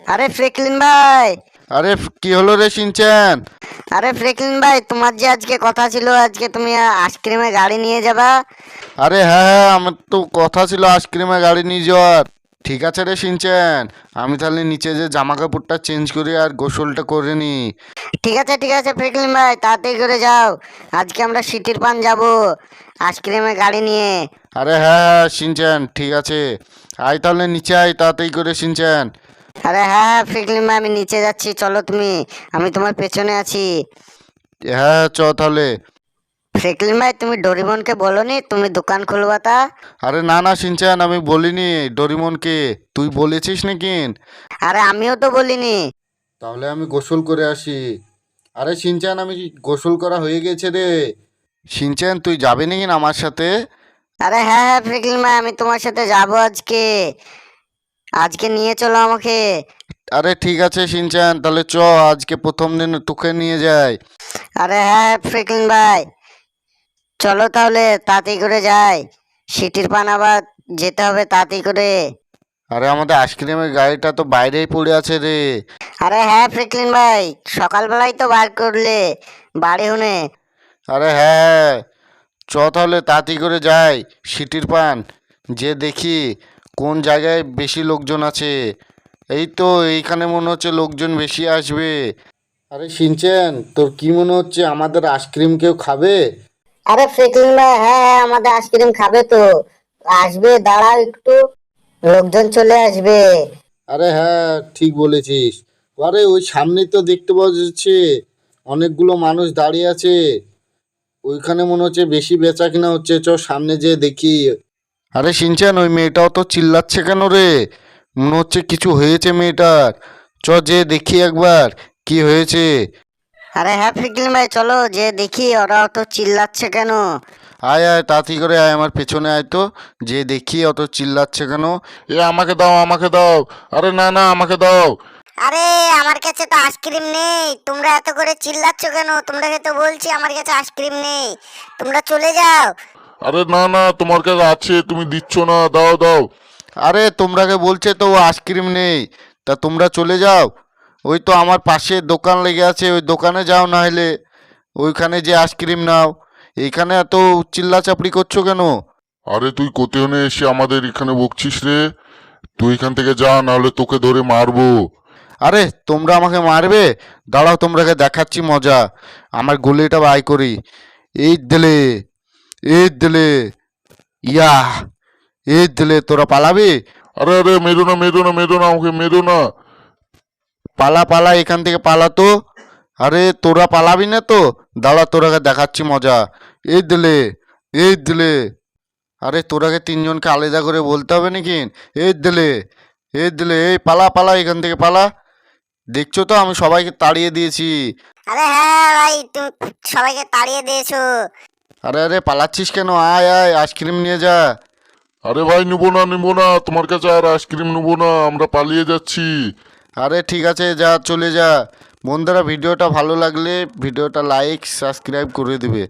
আরে ফ্রেকলিন ভাই। আরে কি হলো রে সিনচ্যান? আরে ফ্রেকলিন ভাই, তোমার যে আজকে কথা ছিল, আজকে তুমি আইসক্রিমে গাড়ি নিয়ে যাবা। আরে হ্যাঁ হ্যাঁ, আমার তো কথা ছিল আইসক্রিমে গাড়ি নিয়ে যাওয়ার। ঠিক আছে রে সিনচ্যান, আমি তাহলে নিচে যে জামা কাপড়টা চেঞ্জ করি আর গোসলটা করে নি। ঠিক আছে ফ্রেকলিন ভাই, তাড়াতাড়ি করে যাও। আজকে আমরা সিটির পান যাব আইসক্রিমে গাড়ি নিয়ে। আরে হ্যাঁ হ্যাঁ সিনচ্যান, ঠিক আছে, আয় তাহলে নিচে আয় তাড়াতাড়ি করে সিনচ্যান। আরে হ্যাঁ ফ্রেকলিন ভাই, আমি নিচে যাচ্ছি, চলো তুমি, আমি তোমার পেছনে আছি। হ্যাঁ চ তাহলে। ফ্রেকলিন ভাই, তুমি ডোরিমনকে বলোনি তুমি দোকান খুলবা তা? আরে না না সিনচ্যান, আমি বলিনি ডোরিমনকে, তুই বলেছিস নাকি? আরে আমিও তো বলিনি। তাহলে আমি গোসল করে আসি। আরে সিনচ্যান, আমি গোসল করা হয়ে গেছে রে। সিনচ্যান তুই যাবি নাকি না আমার সাথে? আরে হ্যাঁ ফ্রেকলিন ভাই, আমি তোমার সাথে যাবো আজকে। আজকে নিয়ে চলো আমাকে। আরে ঠিক আছে সিনচ্যান, তাহলে চ, আজকে প্রথম দিন তোকে নিয়ে যাই। আরে হ্যাঁ ফ্রেকলিন ভাই, চলো তাহলে তাড়াতাড়ি করে যাই। সিটির পান আবার যেতে হবে তাড়াতাড়ি করে। আরে আমাদের আইসক্রিমের গাড়িটা তো বাইরেই পড়ে আছে রে। আরে হ্যাঁ ফ্রেকলিন ভাই, সকালবেলায় তো বার করলে বাড়ি হুনে। আরে হ্যাঁ, চ তাহলে তাড়াতাড়ি করে যাই সিটির পান, যে দেখি কোন জায়গায় বেশি লোকজন আছে। এই তো এইখানে মনে হচ্ছে লোকজন বেশি আসবে। আরে সিনচ্যান, তোর কি মনে হচ্ছে আমাদের আইসক্রিম কেউ খাবে? আরে ফ্রেকলিন ভাই, হ্যাঁ হ্যাঁ, আমাদের আইসক্রিম খাবে তো। আসবে, দাঁড়াও একটু, লোকজন চলে আসবে। আরে হ্যাঁ ঠিক বলেছিস। আরে ওই সামনেই তো দেখতে পাওয়া যাচ্ছে অনেকগুলো মানুষ দাঁড়িয়ে আছে, ওইখানে মনে হচ্ছে বেশি বেচা কিনা হচ্ছে, চ সামনে যেয়ে দেখি। আরে সিনচ্যান, ওই মেয়েটাও তো চিল্লাচ্ছে কেন রে? মনে হচ্ছে কিছু হয়েছে মেয়েটার, চ যে দেখি একবার কি হয়েছে। আরে হ্যাঁ ফ্রেকলিন ভাই, চলো যে দেখি ওরা অত চিল্লাচ্ছে কেন। আয় আয় তাড়াতাড়ি করে আয়, আমার পেছনে আয় তো, যে দেখি অত চিল্লাচ্ছে কেন। এ আমাকে দাও আমাকে দাও, আরে না না আমাকে দাও। আরে আমার কাছে তো আইসক্রিম নেই, তোমরা এত করে চিল্লাচ্ছ কেন? তোমরাকে তো বলছি আমার কাছে আইসক্রিম নেই, তোমরা চলে যাও। আরে না না, তোমার কাছে আছে, তুমি দিচ্ছ না, দাও দাও। আরে তোমরাকে বলছে তো আইসক্রিম নেই, তা তোমরা চলে যাও। ওই তো আমার পাশে দোকান লেগে আছে, ওই দোকানে যাও, না হলে ওইখানে যে আইসক্রিম নাও। এইখানে এত চিল্লাচাপড়ি করছো কেন? আরে তুই কোথায় এসে আমাদের এখানে বকছিস রে? তুই এখান থেকে যা, নাহলে তোকে ধরে মারবো। আরে তোমরা আমাকে মারবে? দাঁড়াও তোমরাকে দেখাচ্ছি মজা, আমার গুলিটা বাই করি। এই দিলে, এই দিলে, ইয়া, এই দিলে, তোরা পালাবি? আরে আরে, মেরো না মেরো না মেরো না, আমাকে মেরো না। পালা পালা এখান থেকে পালা তো। আরে তোরা পালাবি না তো? দাঁড়া তোরাকে দেখাচ্ছি মজা। এই দিলে, এই দিলে। আরে তোরাকে তিনজনকে আলাদা করে বলতে হবে নাকি? এই দিলে, এই দিলে, এই পালা পালা এখান থেকে পালা। দেখছো তো আমি সবাইকে তাড়িয়ে দিয়েছি। আরে হ্যাঁ ভাই, তুমি সবাইকে তাড়িয়ে দিয়েছো। আরে আরে পালাচ্ছিস কেন? আয় আয় আইসক্রিম নিয়ে যা। আরে ভাই, নিবো না, তোমার কাছে আর আইসক্রিম নেবো না, আমরা পালিয়ে যাচ্ছি। আরে ঠিক আছে যা, চলে যা। বন্ধুরা ভিডিওটা ভালো লাগলে ভিডিওটা লাইক সাবস্ক্রাইব করে দেবে।